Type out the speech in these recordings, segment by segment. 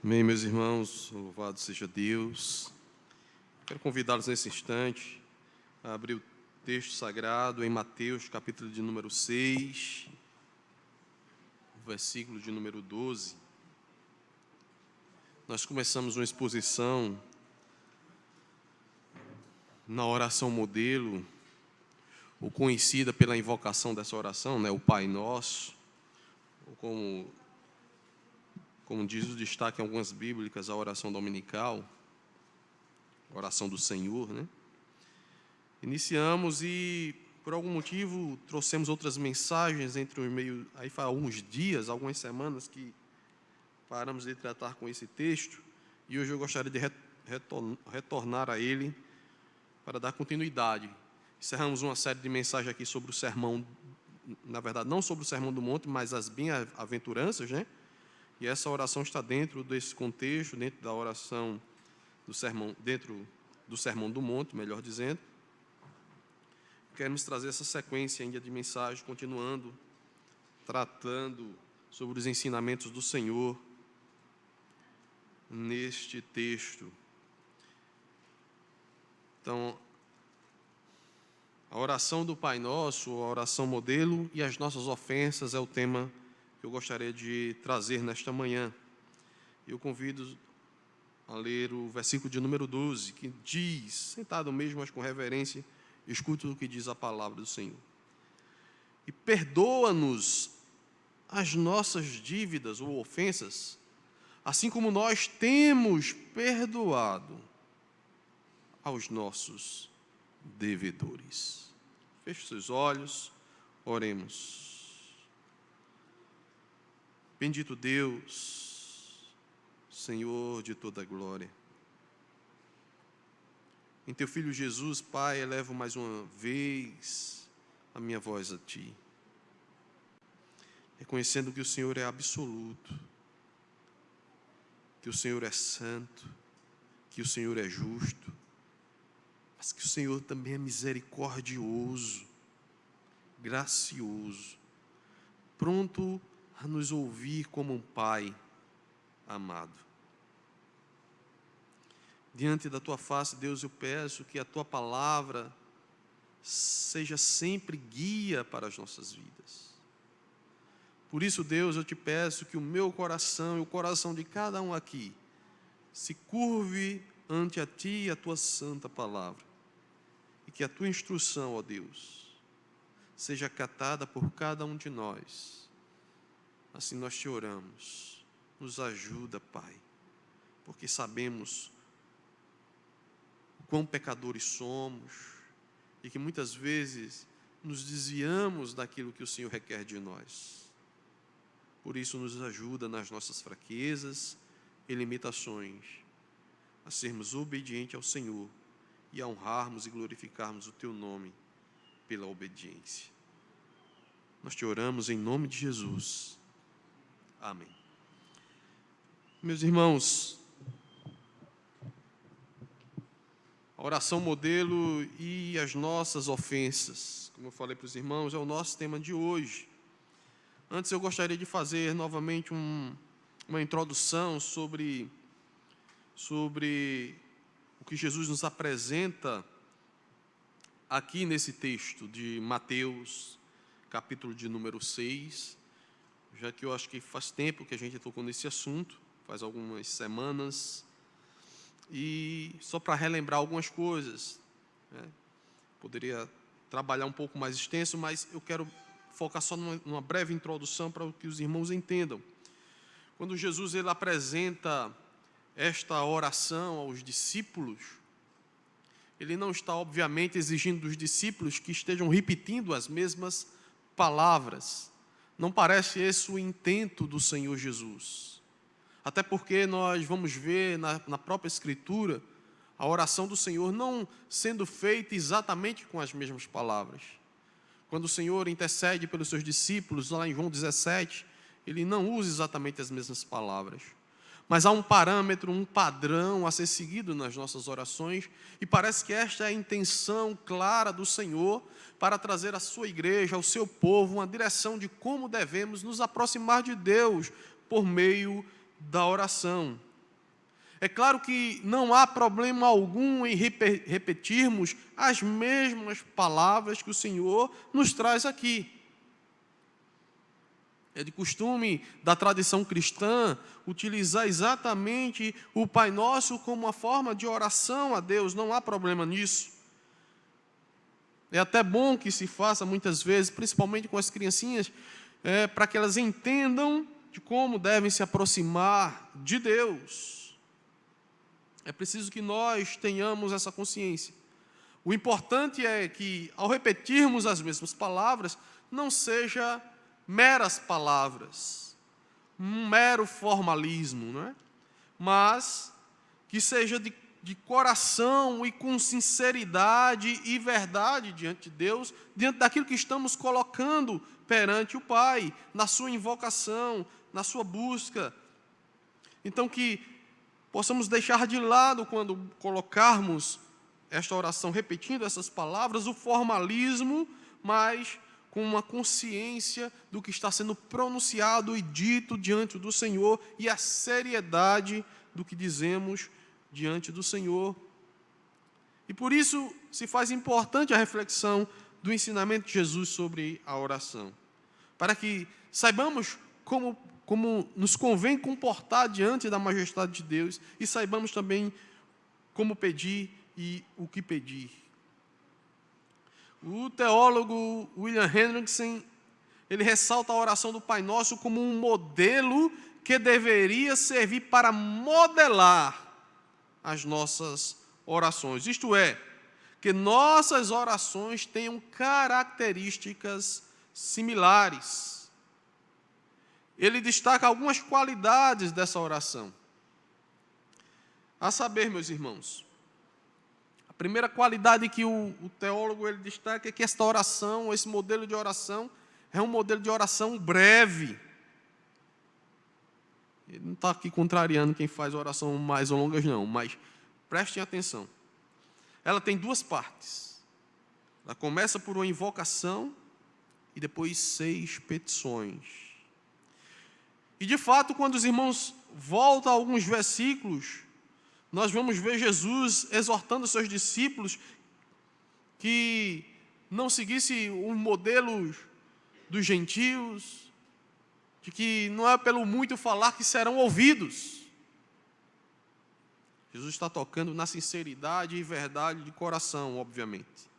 Amém, meus irmãos, louvado seja Deus. Quero convidá-los nesse instante a abrir o texto sagrado em Mateus, capítulo de número 6, versículo de número 12. Nós começamos uma exposição na oração modelo, ou conhecida pela invocação dessa oração, o Pai Nosso, ou como diz o destaque em algumas bíblicas, a oração dominical, a oração do Senhor, Iniciamos e, por algum motivo, trouxemos outras mensagens entre o meio, aí faz alguns dias, algumas semanas que paramos de tratar com esse texto, e hoje eu gostaria de retornar a ele para dar continuidade. Encerramos uma série de mensagens aqui sobre o sermão, na verdade, não sobre o sermão do monte, mas as bem-aventuranças, E essa oração está dentro desse contexto, dentro da oração do sermão, dentro do sermão do monte, melhor dizendo. Queremos trazer essa sequência ainda de mensagem, continuando, tratando sobre os ensinamentos do Senhor neste texto. Então, a oração do Pai Nosso, a oração modelo e as nossas ofensas é o tema que eu gostaria de trazer nesta manhã. Eu convido a ler o versículo de número 12, que diz, sentado mesmo, mas com reverência, escuta o que diz a palavra do Senhor. E perdoa-nos as nossas dívidas ou ofensas, assim como nós temos perdoado aos nossos devedores. Feche seus olhos, oremos. Bendito Deus, Senhor de toda a glória. Em Teu Filho Jesus, Pai, elevo mais uma vez a minha voz a Ti, reconhecendo que o Senhor é absoluto, que o Senhor é santo, que o Senhor é justo, mas que o Senhor também é misericordioso, gracioso, pronto a nos ouvir como um Pai amado. Diante da Tua face, Deus, eu peço que a Tua palavra seja sempre guia para as nossas vidas. Por isso, Deus, eu te peço que o meu coração e o coração de cada um aqui se curve ante a Ti e a Tua santa palavra, e que a Tua instrução, ó Deus, seja acatada por cada um de nós. Assim nós te oramos, nos ajuda, Pai, porque sabemos o quão pecadores somos e que muitas vezes nos desviamos daquilo que o Senhor requer de nós. Por isso nos ajuda nas nossas fraquezas e limitações, a sermos obedientes ao Senhor e a honrarmos e glorificarmos o Teu nome pela obediência. Nós te oramos em nome de Jesus. Amém. Meus irmãos, a oração modelo e as nossas ofensas, como eu falei para os irmãos, é o nosso tema de hoje. Antes eu gostaria de fazer novamente uma introdução sobre o que Jesus nos apresenta aqui nesse texto de Mateus, capítulo de número 6, já que eu acho que faz tempo que a gente tocou nesse assunto, faz algumas semanas, e só para relembrar algumas coisas, poderia trabalhar um pouco mais extenso, mas eu quero focar só numa breve introdução para que os irmãos entendam. Quando Jesus ele apresenta esta oração aos discípulos, ele não está, obviamente, exigindo dos discípulos que estejam repetindo as mesmas palavras. Não parece esse o intento do Senhor Jesus. Até porque nós vamos ver na própria Escritura a oração do Senhor não sendo feita exatamente com as mesmas palavras. Quando o Senhor intercede pelos seus discípulos, lá em João 17, Ele não usa exatamente as mesmas palavras. Mas há um parâmetro, um padrão a ser seguido nas nossas orações, e parece que esta é a intenção clara do Senhor para trazer à sua igreja, ao seu povo, uma direção de como devemos nos aproximar de Deus por meio da oração. É claro que não há problema algum em repetirmos as mesmas palavras que o Senhor nos traz aqui. É de costume da tradição cristã utilizar exatamente o Pai Nosso como uma forma de oração a Deus, não há problema nisso. É até bom que se faça muitas vezes, principalmente com as criancinhas, para que elas entendam de como devem se aproximar de Deus. É preciso que nós tenhamos essa consciência. O importante é que, ao repetirmos as mesmas palavras, não seja meras palavras, um mero formalismo, não é? Mas que seja de coração e com sinceridade e verdade diante de Deus, diante daquilo que estamos colocando perante o Pai, na sua invocação, na sua busca. Então, que possamos deixar de lado, quando colocarmos esta oração, repetindo essas palavras, o formalismo, mas com uma consciência do que está sendo pronunciado e dito diante do Senhor e a seriedade do que dizemos diante do Senhor. E por isso se faz importante a reflexão do ensinamento de Jesus sobre a oração, para que saibamos como nos convém comportar diante da majestade de Deus e saibamos também como pedir e o que pedir. O teólogo William Hendrickson, ele ressalta a oração do Pai Nosso como um modelo que deveria servir para modelar as nossas orações. Isto é, que nossas orações tenham características similares. Ele destaca algumas qualidades dessa oração. A saber, meus irmãos, a primeira qualidade que o teólogo ele destaca é que esta oração, esse modelo de oração, é um modelo de oração breve. Ele não está aqui contrariando quem faz oração mais longas, não, mas prestem atenção. Ela tem duas partes. Ela começa por uma invocação e depois 6 petições. E, de fato, quando os irmãos voltam a alguns versículos, nós vamos ver Jesus exortando seus discípulos que não seguissem os modelos dos gentios, de que não é pelo muito falar que serão ouvidos. Jesus está tocando na sinceridade e verdade de coração, obviamente.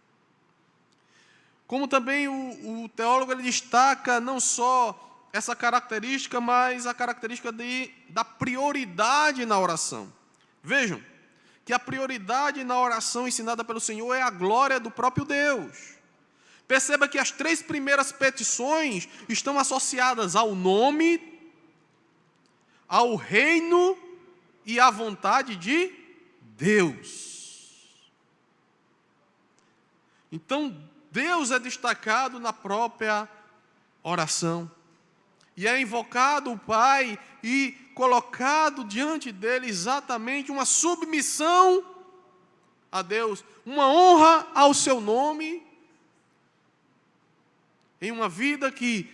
Como também o teólogo ele destaca não só essa característica, mas a característica da prioridade na oração. Vejam, que a prioridade na oração ensinada pelo Senhor é a glória do próprio Deus. Perceba que as 3 primeiras petições estão associadas ao nome, ao reino e à vontade de Deus. Então, Deus é destacado na própria oração. E é invocado o Pai e colocado diante dele exatamente uma submissão a Deus, uma honra ao seu nome, em uma vida que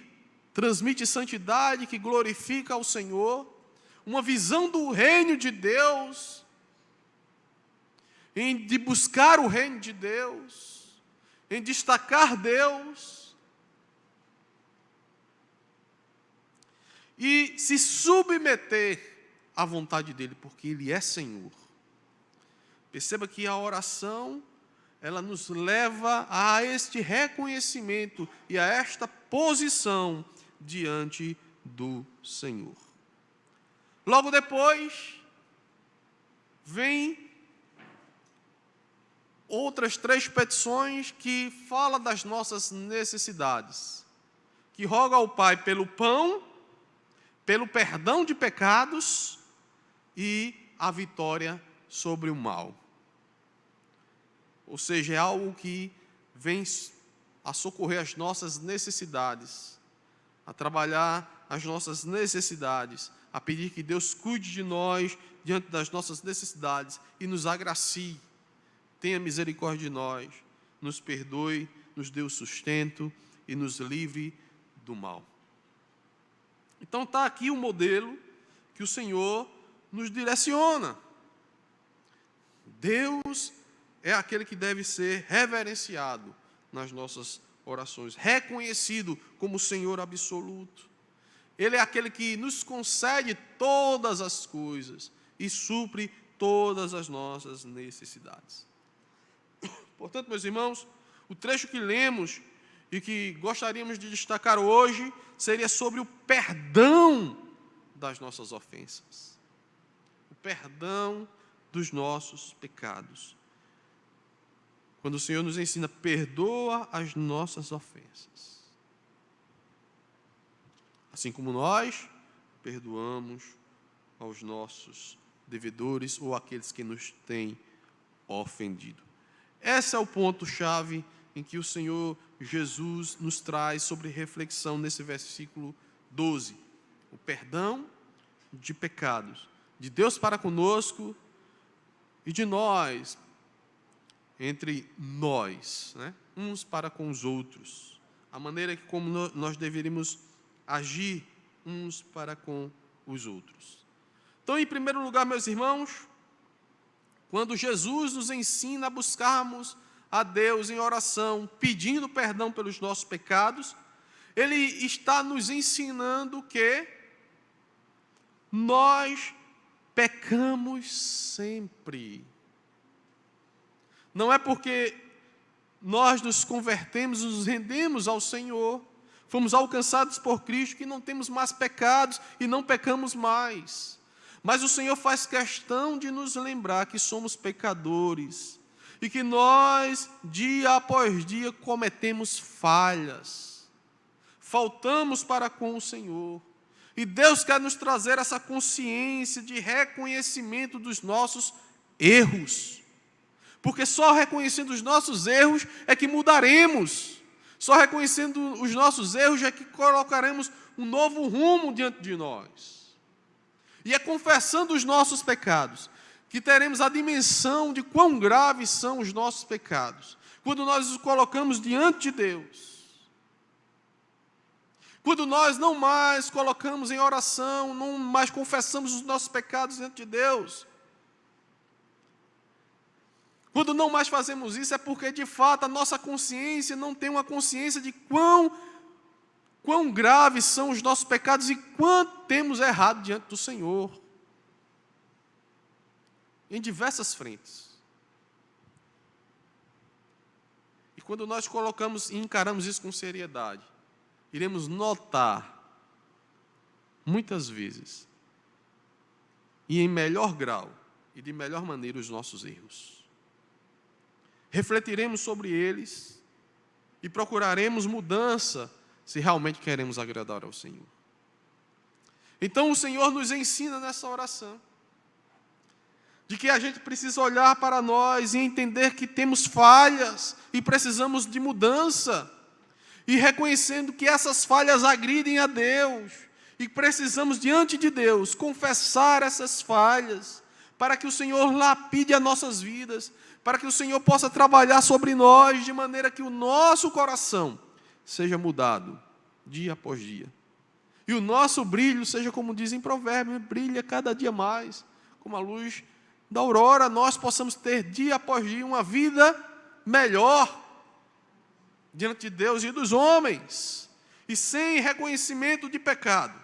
transmite santidade, que glorifica ao Senhor, uma visão do reino de Deus, de buscar o reino de Deus, em destacar Deus, e se submeter à vontade dele, porque ele é Senhor. Perceba que a oração, ela nos leva a este reconhecimento e a esta posição diante do Senhor. Logo depois, vem outras 3 petições que falam das nossas necessidades, que roga ao Pai pelo pão, pelo perdão de pecados e a vitória sobre o mal. Ou seja, é algo que vem a socorrer as nossas necessidades, a trabalhar as nossas necessidades, a pedir que Deus cuide de nós diante das nossas necessidades e nos agracie, tenha misericórdia de nós, nos perdoe, nos dê o sustento e nos livre do mal. Então está aqui o modelo que o Senhor nos direciona. Deus é aquele que deve ser reverenciado nas nossas orações, reconhecido como Senhor absoluto. Ele é aquele que nos concede todas as coisas e supre todas as nossas necessidades. Portanto, meus irmãos, o trecho que lemos e que gostaríamos de destacar hoje seria sobre o perdão das nossas ofensas. O perdão dos nossos pecados. Quando o Senhor nos ensina, perdoa as nossas ofensas. Assim como nós perdoamos aos nossos devedores ou aqueles que nos têm ofendido. Esse é o ponto-chave em que o Senhor Jesus nos traz sobre reflexão nesse versículo 12. O perdão de pecados, de Deus para conosco e de nós, entre nós, né? Uns para com os outros. A maneira que como nós deveríamos agir uns para com os outros. Então, em primeiro lugar, meus irmãos, quando Jesus nos ensina a buscarmos a Deus em oração, pedindo perdão pelos nossos pecados, Ele está nos ensinando que nós pecamos sempre. Não é porque nós nos convertemos, nos rendemos ao Senhor, fomos alcançados por Cristo, que não temos mais pecados e não pecamos mais. Mas o Senhor faz questão de nos lembrar que somos pecadores e que nós, dia após dia, cometemos falhas, faltamos para com o Senhor. E Deus quer nos trazer essa consciência de reconhecimento dos nossos erros. Porque só reconhecendo os nossos erros é que mudaremos. Só reconhecendo os nossos erros é que colocaremos um novo rumo diante de nós. E é confessando os nossos pecados que teremos a dimensão de quão graves são os nossos pecados. Quando nós os colocamos diante de Deus. Quando nós não mais colocamos em oração, não mais confessamos os nossos pecados diante de Deus. Quando não mais fazemos isso, é porque, de fato, a nossa consciência não tem uma consciência de quão graves são os nossos pecados e quanto temos errado diante do Senhor. Em diversas frentes. E quando nós colocamos e encaramos isso com seriedade, iremos notar, muitas vezes, e em melhor grau e de melhor maneira, os nossos erros. Refletiremos sobre eles e procuraremos mudança se realmente queremos agradar ao Senhor. Então o Senhor nos ensina nessa oração de que a gente precisa olhar para nós e entender que temos falhas e precisamos de mudança, e reconhecendo que essas falhas agridem a Deus e precisamos diante de Deus confessar essas falhas para que o Senhor lapide as nossas vidas, para que o Senhor possa trabalhar sobre nós de maneira que o nosso coração seja mudado dia após dia. E o nosso brilho seja, como dizem Provérbios, brilha cada dia mais, como a luz da aurora, nós possamos ter dia após dia uma vida melhor diante de Deus e dos homens, e sem reconhecimento de pecado.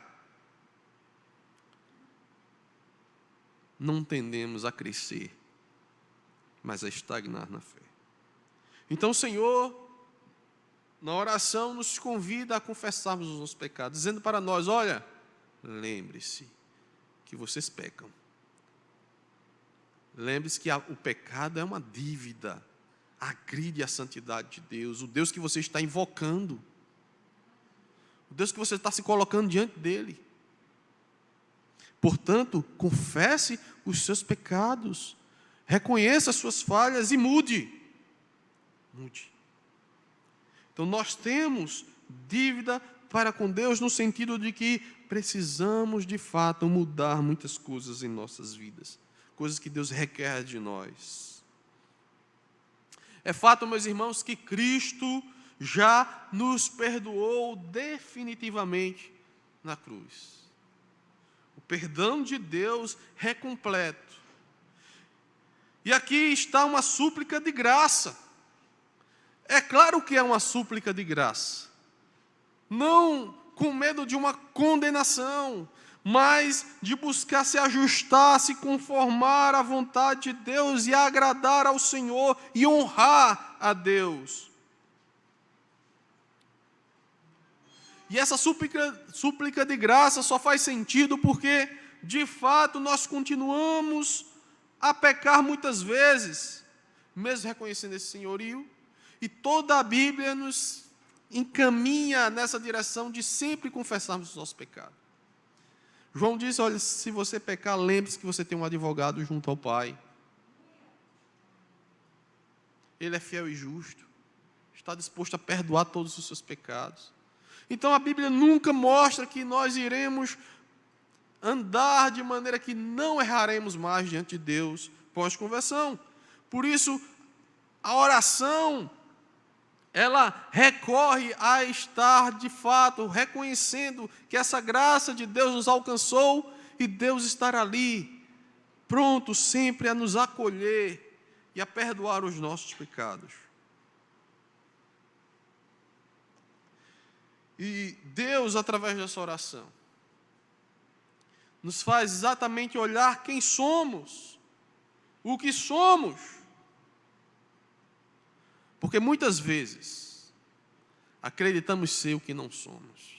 Não tendemos a crescer, mas a estagnar na fé. Então o Senhor, na oração, nos convida a confessarmos os nossos pecados, dizendo para nós, olha, lembre-se que vocês pecam. Lembre-se que o pecado é uma dívida, agride a santidade de Deus, o Deus que você está invocando, o Deus que você está se colocando diante dele. Portanto, confesse os seus pecados, reconheça as suas falhas e mude. Mude. Então nós temos dívida para com Deus no sentido de que precisamos de fato mudar muitas coisas em nossas vidas, coisas que Deus requer de nós. É fato, meus irmãos, que Cristo já nos perdoou definitivamente na cruz. O perdão de Deus é completo. E aqui está uma súplica de graça. É claro que é uma súplica de graça. Não com medo de uma condenação, mas de buscar se ajustar, se conformar à vontade de Deus e agradar ao Senhor e honrar a Deus. E essa súplica de graça só faz sentido porque, de fato, nós continuamos a pecar muitas vezes, mesmo reconhecendo esse senhorio, e toda a Bíblia nos encaminha nessa direção de sempre confessarmos os nossos pecados. João disse, olha, se você pecar, lembre-se que você tem um advogado junto ao Pai. Ele é fiel e justo, está disposto a perdoar todos os seus pecados. Então a Bíblia nunca mostra que nós iremos andar de maneira que não erraremos mais diante de Deus pós-conversão. Por isso, a oração, ela recorre a estar de fato reconhecendo que essa graça de Deus nos alcançou e Deus estar ali, pronto sempre a nos acolher e a perdoar os nossos pecados. E Deus, através dessa oração, nos faz exatamente olhar quem somos, o que somos. Porque muitas vezes acreditamos ser o que não somos.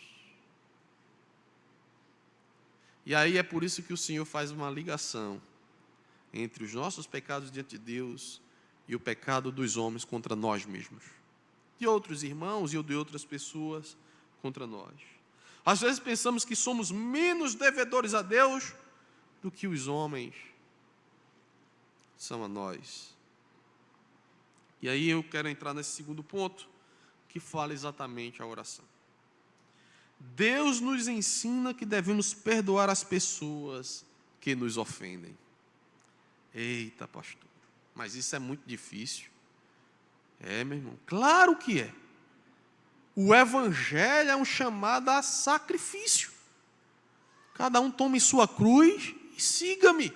E aí é por isso que o Senhor faz uma ligação entre os nossos pecados diante de Deus e o pecado dos homens contra nós mesmos, de outros irmãos e de outras pessoas contra nós. Às vezes pensamos que somos menos devedores a Deus do que os homens são a nós. E aí eu quero entrar nesse segundo ponto, que fala exatamente a oração. Deus nos ensina que devemos perdoar as pessoas que nos ofendem. Eita, pastor, mas isso é muito difícil. É, meu irmão, claro que é. O Evangelho é um chamado a sacrifício. Cada um tome sua cruz e siga-me.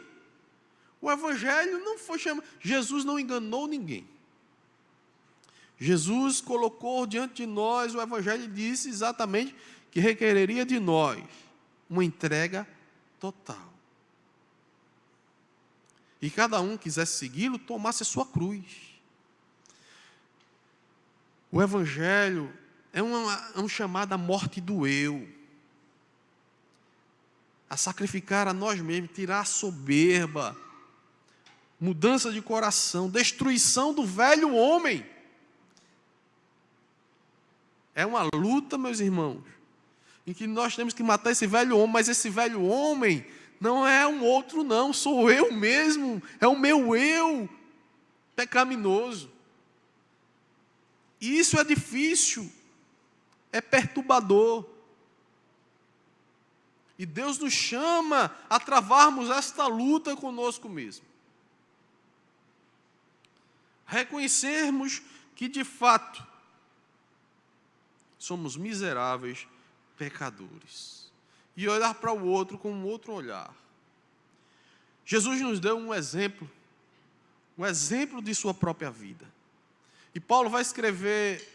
O Evangelho não foi chamado. Jesus não enganou ninguém. Jesus colocou diante de nós o Evangelho e disse exatamente que requereria de nós uma entrega total. E cada um quisesse segui-lo, tomasse a sua cruz. O Evangelho é um chamado à morte do eu, a sacrificar a nós mesmos, tirar a soberba, mudança de coração, destruição do velho homem. É uma luta, meus irmãos, em que nós temos que matar esse velho homem, mas esse velho homem não é um outro não, sou eu mesmo, é o meu eu pecaminoso. E isso é difícil, é perturbador. E Deus nos chama a travarmos esta luta conosco mesmo. Reconhecermos que de fato somos miseráveis pecadores. E olhar para o outro com um outro olhar. Jesus nos deu um exemplo de sua própria vida. E Paulo vai escrever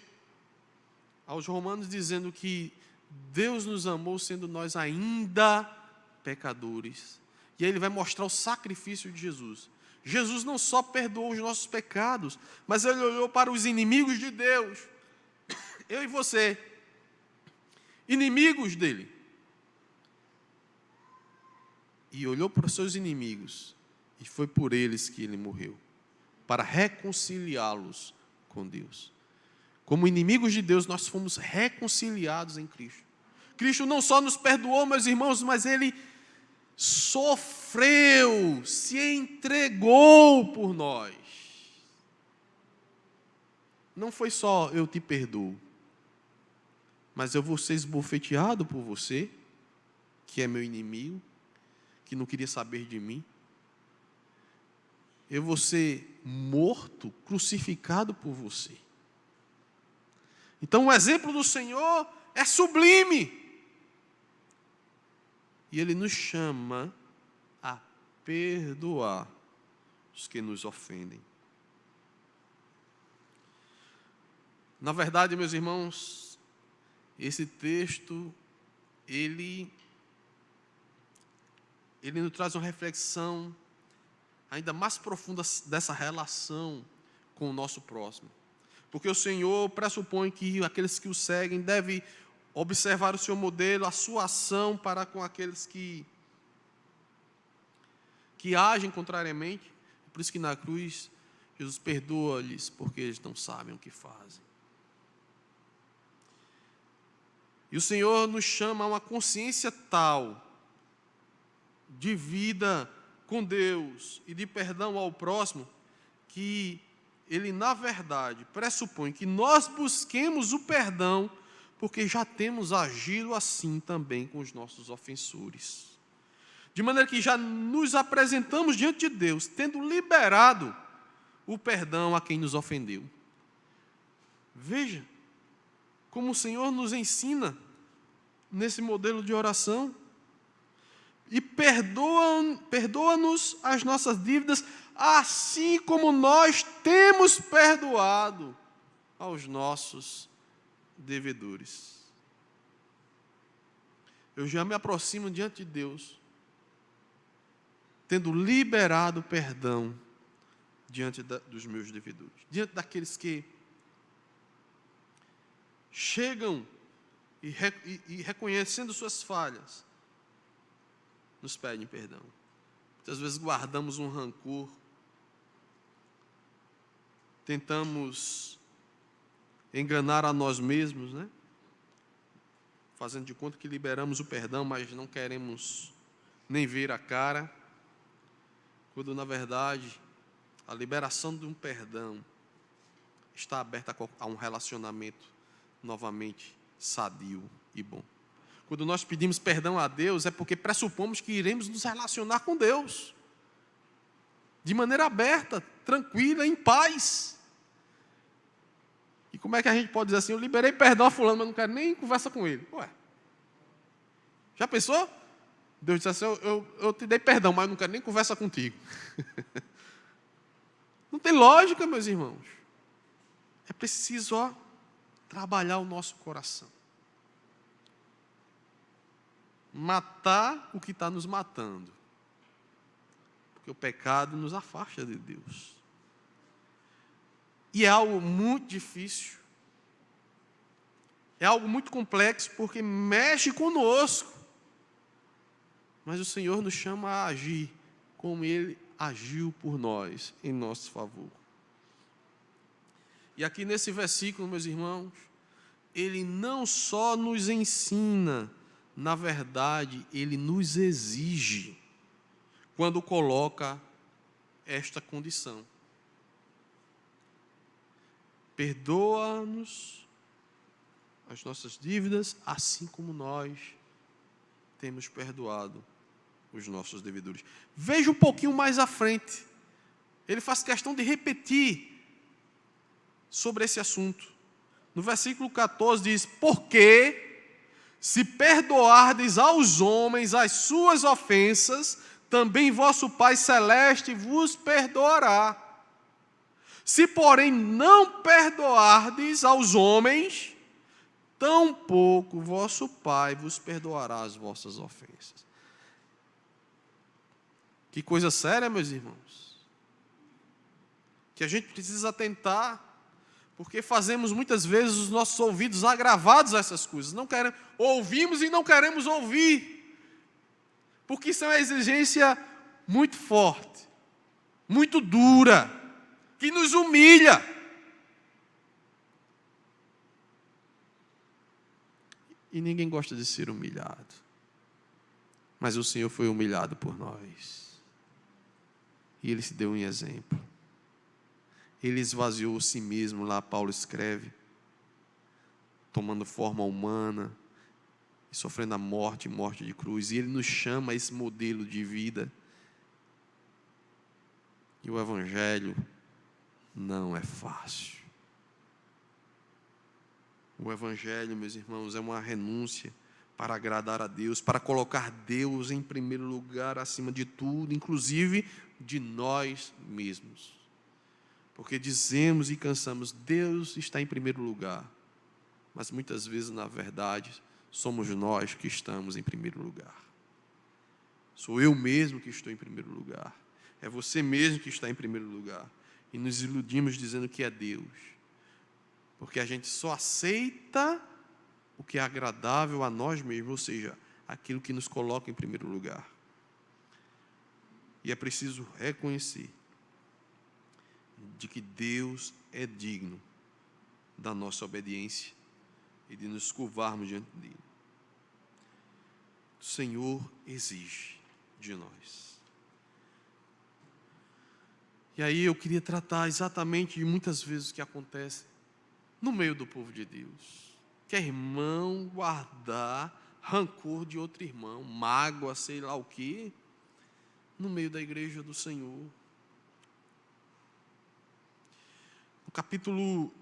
aos Romanos dizendo que Deus nos amou sendo nós ainda pecadores. E aí ele vai mostrar o sacrifício de Jesus. Jesus não só perdoou os nossos pecados, mas ele olhou para os inimigos de Deus. Eu e você, inimigos dele. E olhou para os seus inimigos, e foi por eles que ele morreu, para reconciliá-los com Deus. Como inimigos de Deus, nós fomos reconciliados em Cristo. Cristo não só nos perdoou, meus irmãos, mas ele sofreu, se entregou por nós. Não foi só eu te perdoo, mas eu vou ser esbofeteado por você, que é meu inimigo, que não queria saber de mim. Eu vou ser morto, crucificado por você. Então o exemplo do Senhor é sublime. E Ele nos chama a perdoar os que nos ofendem. Na verdade, meus irmãos, esse texto, ele nos traz uma reflexão ainda mais profunda dessa relação com o nosso próximo. Porque o Senhor pressupõe que aqueles que o seguem devem observar o seu modelo, a sua ação para com aqueles que agem contrariamente. Por isso que na cruz, Jesus perdoa-lhes, porque eles não sabem o que fazem. E o Senhor nos chama a uma consciência tal de vida com Deus e de perdão ao próximo, que Ele, na verdade, pressupõe que nós busquemos o perdão, porque já temos agido assim também com os nossos ofensores. De maneira que já nos apresentamos diante de Deus, tendo liberado o perdão a quem nos ofendeu. Veja como o Senhor nos ensina nesse modelo de oração. E perdoa-nos as nossas dívidas, assim como nós temos perdoado aos nossos devedores. Eu já me aproximo diante de Deus, tendo liberado perdão diante dos meus devedores, diante daqueles que chegam e reconhecendo suas falhas, nos pedem perdão. Muitas vezes guardamos um rancor, tentamos enganar a nós mesmos, né? Fazendo de conta que liberamos o perdão, mas não queremos nem ver a cara, quando na verdade a liberação de um perdão está aberta a um relacionamento novamente sadio e bom. Quando nós pedimos perdão a Deus, é porque pressupomos que iremos nos relacionar com Deus de maneira aberta, tranquila, em paz. E como é que a gente pode dizer assim, eu liberei perdão a fulano, mas não quero nem conversa com ele? Ué, já pensou? Deus disse assim, eu te dei perdão, mas não quero nem conversa contigo. Não tem lógica, meus irmãos. É preciso, trabalhar o nosso coração. Matar o que está nos matando. Porque o pecado nos afasta de Deus. E é algo muito difícil. É algo muito complexo, porque mexe conosco. Mas o Senhor nos chama a agir como Ele agiu por nós, em nosso favor. E aqui nesse versículo, meus irmãos, Ele não só nos ensina, na verdade, Ele nos exige, quando coloca esta condição. Perdoa-nos as nossas dívidas, assim como nós temos perdoado os nossos devedores. Veja um pouquinho mais à frente. Ele faz questão de repetir sobre esse assunto. No versículo 14 diz, porque se perdoardes aos homens as suas ofensas, também vosso Pai Celeste vos perdoará. Se, porém, não perdoardes aos homens, tampouco vosso Pai vos perdoará as vossas ofensas. Que coisa séria, meus irmãos. Que a gente precisa atentar, porque fazemos muitas vezes os nossos ouvidos agravados a essas coisas. Ouvimos e não queremos ouvir. Porque isso é uma exigência muito forte, muito dura, que nos humilha. E ninguém gosta de ser humilhado. Mas o Senhor foi humilhado por nós. E Ele se deu um exemplo. Ele esvaziou a si mesmo, lá Paulo escreve, tomando forma humana, e sofrendo a morte de cruz. E Ele nos chama a esse modelo de vida. E o Evangelho não é fácil. O Evangelho, meus irmãos, é uma renúncia para agradar a Deus, para colocar Deus em primeiro lugar acima de tudo, inclusive de nós mesmos. Porque dizemos e cansamos, Deus está em primeiro lugar, mas muitas vezes, na verdade, somos nós que estamos em primeiro lugar. Sou eu mesmo que estou em primeiro lugar. É você mesmo que está em primeiro lugar. E nos iludimos dizendo que é Deus. Porque a gente só aceita o que é agradável a nós mesmos, ou seja, aquilo que nos coloca em primeiro lugar. E é preciso reconhecer de que Deus é digno da nossa obediência e de nos curvarmos diante dele. O Senhor exige de nós. E aí eu queria tratar exatamente de muitas vezes o que acontece no meio do povo de Deus. Que é irmão guardar rancor de outro irmão, mágoa, sei lá o quê, no meio da igreja do Senhor. No capítulo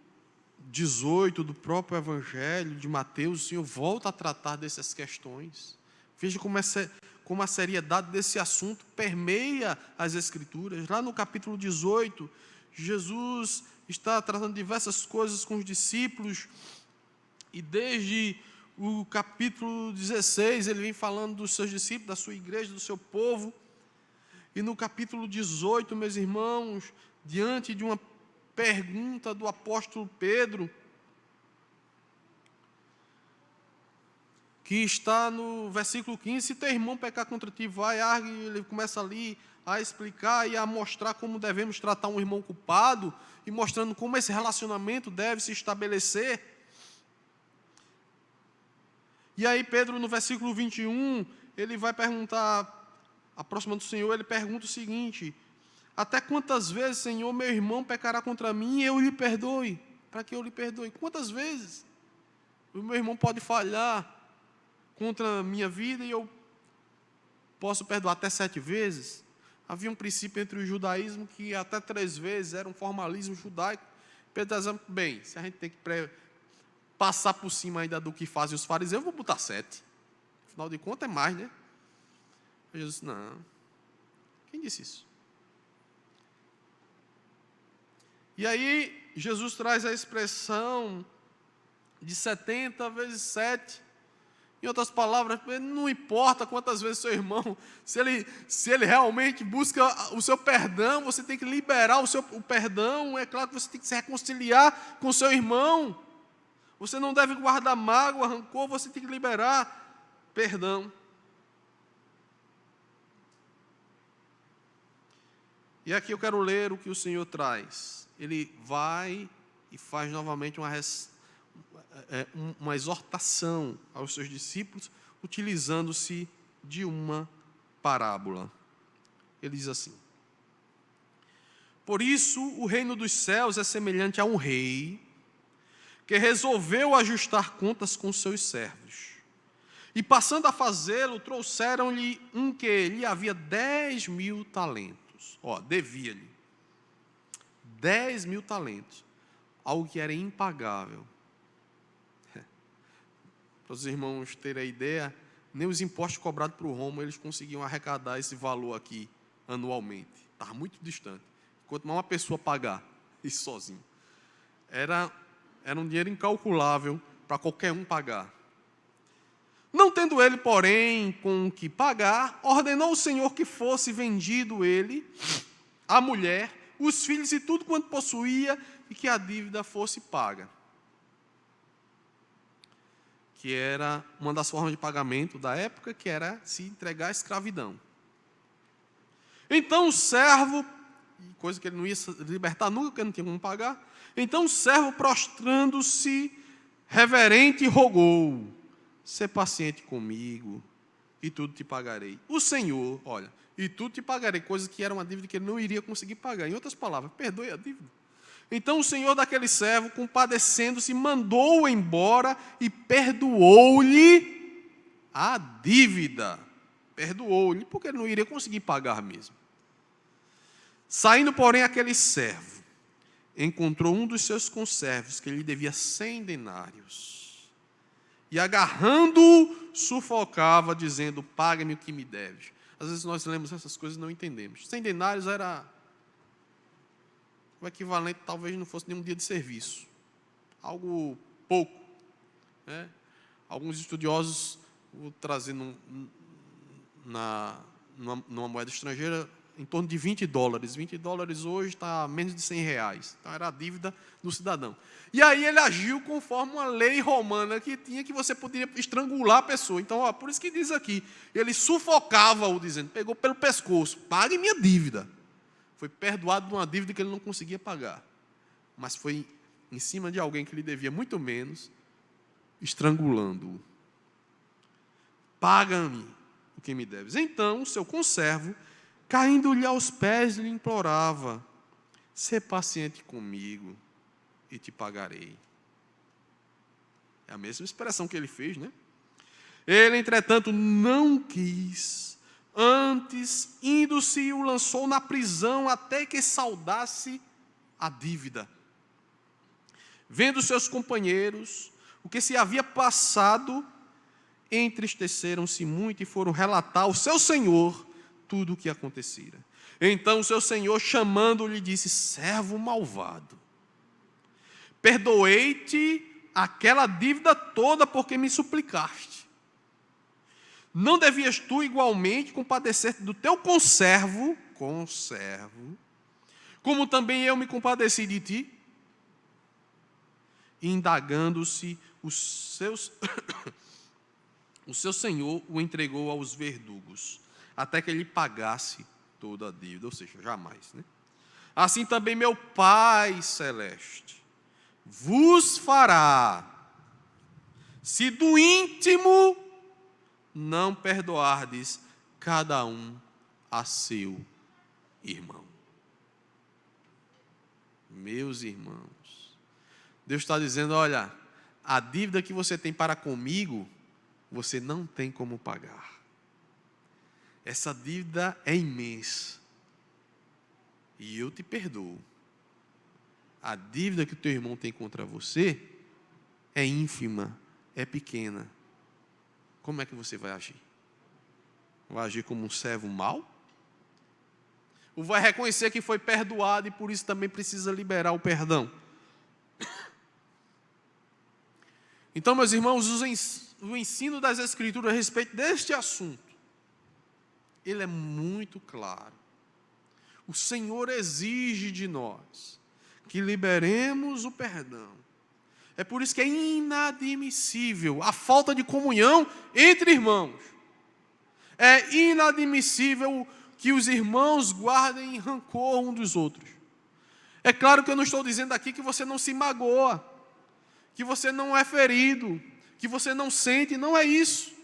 18 do próprio Evangelho de Mateus, o Senhor volta a tratar dessas questões. Veja como a seriedade desse assunto permeia as Escrituras. Lá no capítulo 18, Jesus está tratando diversas coisas com os discípulos, e desde o capítulo 16, ele vem falando dos seus discípulos, da sua igreja, do seu povo. E no capítulo 18, meus irmãos, diante de uma pergunta do apóstolo Pedro, que está no versículo 15, se teu irmão pecar contra ti, vai, argue, ele começa ali a explicar e a mostrar como devemos tratar um irmão culpado, e mostrando como esse relacionamento deve se estabelecer. E aí Pedro, no versículo 21, ele vai perguntar, aproximando do Senhor, ele pergunta o seguinte: até quantas vezes, Senhor, meu irmão pecará contra mim e eu lhe perdoe? Para que eu lhe perdoe? Quantas vezes o meu irmão pode falhar contra a minha vida e eu posso perdoar até 7 vezes? Havia um princípio entre o judaísmo que até 3 vezes era um formalismo judaico. Pedro está dizendo, bem, se a gente tem que passar por cima ainda do que fazem os fariseus, eu vou botar 7. Afinal de contas é mais, né? Jesus disse, não. Quem disse isso? E aí Jesus traz a expressão de 70 vezes 7. Em outras palavras, não importa quantas vezes seu irmão, se ele realmente busca o seu perdão, você tem que liberar o perdão. É claro que você tem que se reconciliar com o seu irmão. Você não deve guardar mágoa, rancor, você tem que liberar perdão. E aqui eu quero ler o que o Senhor traz. Ele vai e faz novamente uma exortação aos seus discípulos, utilizando-se de uma parábola. Ele diz assim: por isso o reino dos céus é semelhante a um rei que resolveu ajustar contas com seus servos. E passando a fazê-lo, trouxeram-lhe um que lhe havia 10.000 talentos. Devia-lhe 10.000 talentos, algo que era impagável. Para os irmãos terem a ideia, nem os impostos cobrados para o Roma eles conseguiam arrecadar esse valor aqui anualmente. Estava muito distante. Quanto mais uma pessoa pagar isso sozinho. Era um dinheiro incalculável para qualquer um pagar. Não tendo ele, porém, com o que pagar, ordenou o Senhor que fosse vendido ele, a mulher, os filhos e tudo quanto possuía, e que a dívida fosse paga. Que era uma das formas de pagamento da época, que era se entregar à escravidão. Então o servo, coisa que ele não ia se libertar nunca, porque não tinha como pagar, então o servo, prostrando-se, reverente, rogou: sê paciente comigo, e tudo te pagarei. O Senhor, e tudo te pagarei, coisa que era uma dívida que ele não iria conseguir pagar. Em outras palavras, perdoe a dívida. Então o senhor daquele servo, compadecendo-se, mandou-o embora e perdoou-lhe a dívida. Perdoou-lhe, porque ele não iria conseguir pagar mesmo. Saindo, porém, aquele servo encontrou um dos seus conservos que lhe devia 100 denários. e agarrando-o, sufocava, dizendo: paga-me o que me deves. Às vezes nós lemos essas coisas e não entendemos. 100 denários era o equivalente, talvez não fosse nenhum dia de serviço. Algo pouco, né? Alguns estudiosos, vou trazer numa moeda estrangeira, em torno de 20 dólares. 20 dólares hoje está a menos de 100 reais. Então era a dívida do cidadão. E aí ele agiu conforme uma lei romana que tinha, que você poderia estrangular a pessoa. Então, por isso que diz aqui, ele sufocava-o, dizendo, pegou pelo pescoço: pague minha dívida. Foi perdoado de uma dívida que ele não conseguia pagar. Mas foi em cima de alguém que lhe devia muito menos, estrangulando-o. Paga-me o que me deves. Então, o seu conservo, caindo-lhe aos pés, lhe implorava: sê paciente comigo e te pagarei. É a mesma expressão que ele fez, né? Ele, entretanto, não quis. Antes, indo-se, o lançou na prisão até que saldasse a dívida. Vendo seus companheiros o que se havia passado, entristeceram-se muito e foram relatar ao seu senhor tudo o que acontecera. Então o seu senhor, chamando-lhe, disse: servo malvado, perdoei-te aquela dívida toda porque me suplicaste. Não devias tu igualmente compadecer-te do teu conservo, como também eu me compadeci de ti? Indagando-se, o seu senhor o entregou aos verdugos, até que ele pagasse toda a dívida, ou seja, jamais, né? Assim também meu Pai Celeste vos fará, se do íntimo não perdoardes cada um a seu irmão. Meus irmãos, Deus está dizendo: olha, a dívida que você tem para comigo, você não tem como pagar. Essa dívida é imensa. E eu te perdoo. A dívida que o teu irmão tem contra você é ínfima, é pequena. Como é que você vai agir? Vai agir como um servo mau? Ou vai reconhecer que foi perdoado e por isso também precisa liberar o perdão? Então, meus irmãos, o ensino das Escrituras a respeito deste assunto, ele é muito claro. O Senhor exige de nós que liberemos o perdão. É por isso que é inadmissível a falta de comunhão entre irmãos. É inadmissível que os irmãos guardem rancor um dos outros. É claro que eu não estou dizendo aqui que você não se magoa, que você não é ferido, que você não sente, não é isso.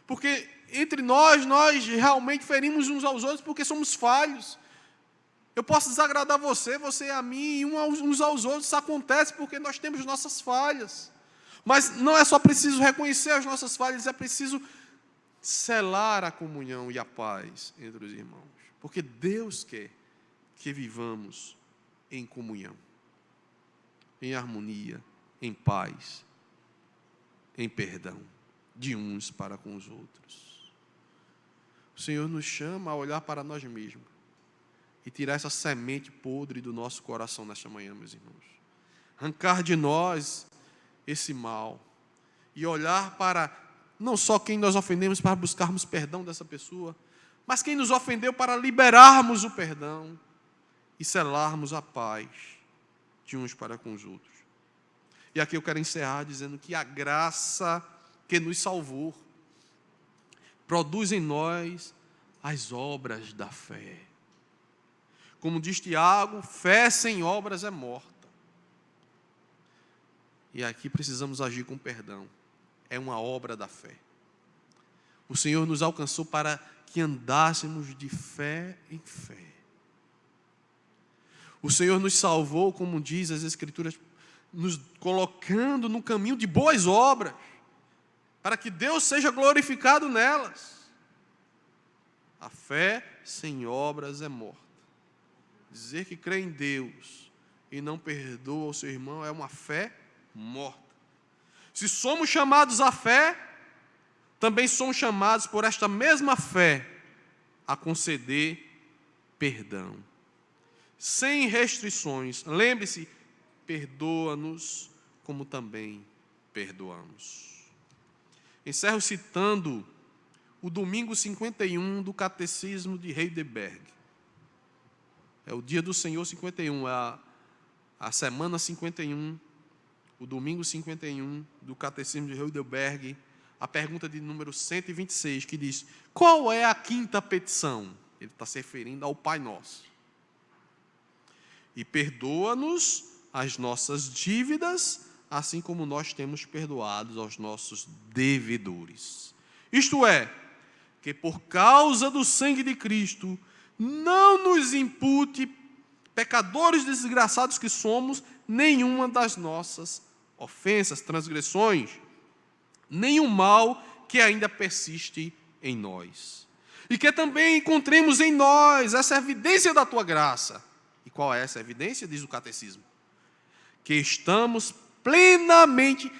Porque entre nós realmente ferimos uns aos outros porque somos falhos. Eu posso desagradar você a mim, e uns aos outros. Isso acontece porque nós temos nossas falhas. Mas não é só preciso reconhecer as nossas falhas, é preciso selar a comunhão e a paz entre os irmãos. Porque Deus quer que vivamos em comunhão, em harmonia, em paz, em perdão de uns para com os outros. O Senhor nos chama a olhar para nós mesmos e tirar essa semente podre do nosso coração nesta manhã, meus irmãos. Arrancar de nós esse mal e olhar para não só quem nós ofendemos para buscarmos perdão dessa pessoa, mas quem nos ofendeu para liberarmos o perdão e selarmos a paz de uns para com os outros. E aqui eu quero encerrar dizendo que a graça que nos salvou produz em nós as obras da fé. Como diz Tiago, fé sem obras é morta. E aqui precisamos agir com perdão. É uma obra da fé. O Senhor nos alcançou para que andássemos de fé em fé. O Senhor nos salvou, como diz as Escrituras, nos colocando no caminho de boas obras, para que Deus seja glorificado nelas. A fé sem obras é morta. Dizer que crê em Deus e não perdoa o seu irmão é uma fé morta. Se somos chamados à fé, também somos chamados por esta mesma fé a conceder perdão. Sem restrições. Lembre-se, perdoa-nos como também perdoamos. Encerro citando o domingo 51 do Catecismo de Heidelberg. É o dia do Senhor 51, a semana 51, o domingo 51 do Catecismo de Heidelberg, a pergunta de número 126, que diz: qual é a quinta petição? Ele está se referindo ao Pai Nosso. E perdoa-nos as nossas dívidas, assim como nós temos perdoados aos nossos devedores. Isto é, que por causa do sangue de Cristo, não nos impute, pecadores desgraçados que somos, nenhuma das nossas ofensas, transgressões, nenhum mal que ainda persiste em nós. E que também encontremos em nós essa evidência da tua graça. E qual é essa evidência? Diz o Catecismo. Que estamos plenamente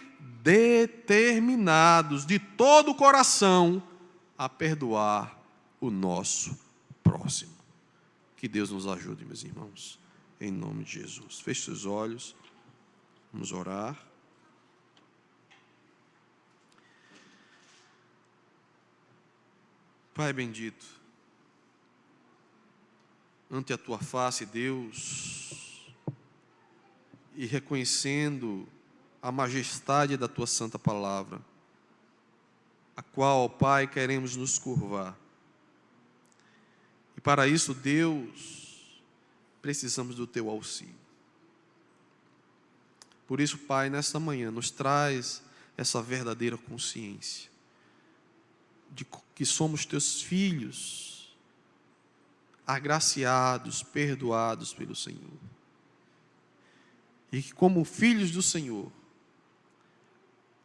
determinados de todo o coração a perdoar o nosso próximo. Que Deus nos ajude, meus irmãos, em nome de Jesus. Feche seus olhos, vamos orar. Pai bendito, ante a tua face, Deus, e reconhecendo a majestade da tua santa palavra, a qual, Pai, queremos nos curvar. E para isso, Deus, precisamos do teu auxílio. Por isso, Pai, nesta manhã, nos traz essa verdadeira consciência de que somos teus filhos, agraciados, perdoados pelo Senhor. E que, como filhos do Senhor,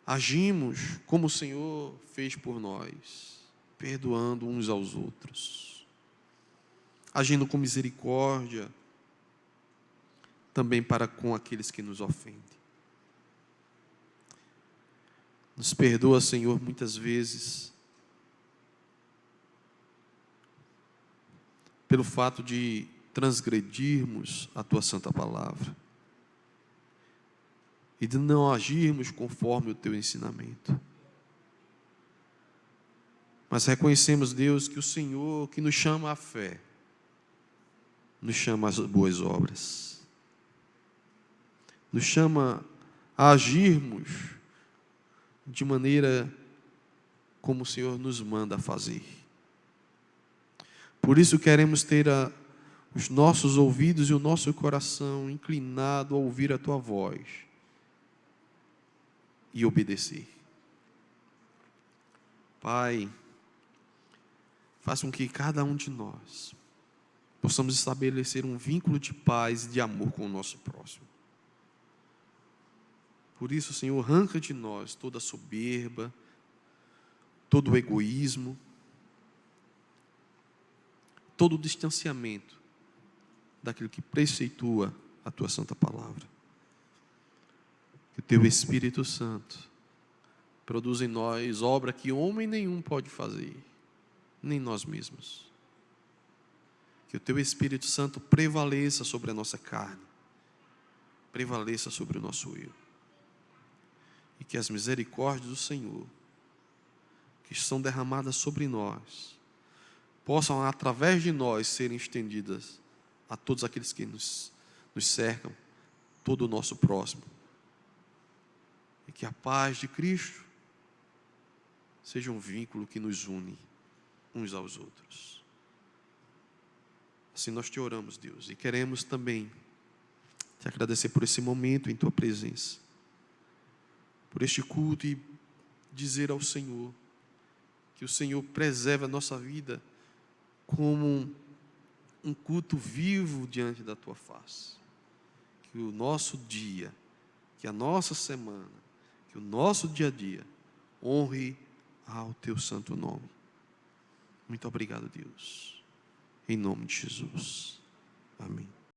agimos como o Senhor fez por nós, perdoando uns aos outros, agindo com misericórdia também para com aqueles que nos ofendem. Nos perdoa, Senhor, muitas vezes pelo fato de transgredirmos a tua santa palavra e de não agirmos conforme o teu ensinamento. Mas reconhecemos, Deus, que o Senhor que nos chama à fé, nos chama às boas obras, nos chama a agirmos de maneira como o Senhor nos manda fazer. Por isso queremos ter os nossos ouvidos e o nosso coração inclinado a ouvir a tua voz e obedecer. Pai, faça com que cada um de nós possamos estabelecer um vínculo de paz e de amor com o nosso próximo. Por isso, Senhor, arranca de nós toda a soberba, todo o egoísmo, todo o distanciamento daquilo que preceitua a tua santa palavra. Que o teu Espírito Santo produza em nós obra que homem nenhum pode fazer, nem nós mesmos. Que o teu Espírito Santo prevaleça sobre a nossa carne, prevaleça sobre o nosso eu. E que as misericórdias do Senhor, que são derramadas sobre nós, possam, através de nós, serem estendidas a todos aqueles que nos cercam, todo o nosso próximo. E que a paz de Cristo seja um vínculo que nos une uns aos outros. Assim nós te oramos, Deus, e queremos também te agradecer por esse momento em tua presença, por este culto, e dizer ao Senhor que o Senhor preserve a nossa vida como um culto vivo diante da tua face. Que o nosso dia, que a nossa semana, que o nosso dia a dia honre ao teu santo nome. Muito obrigado, Deus. Em nome de Jesus. Amém.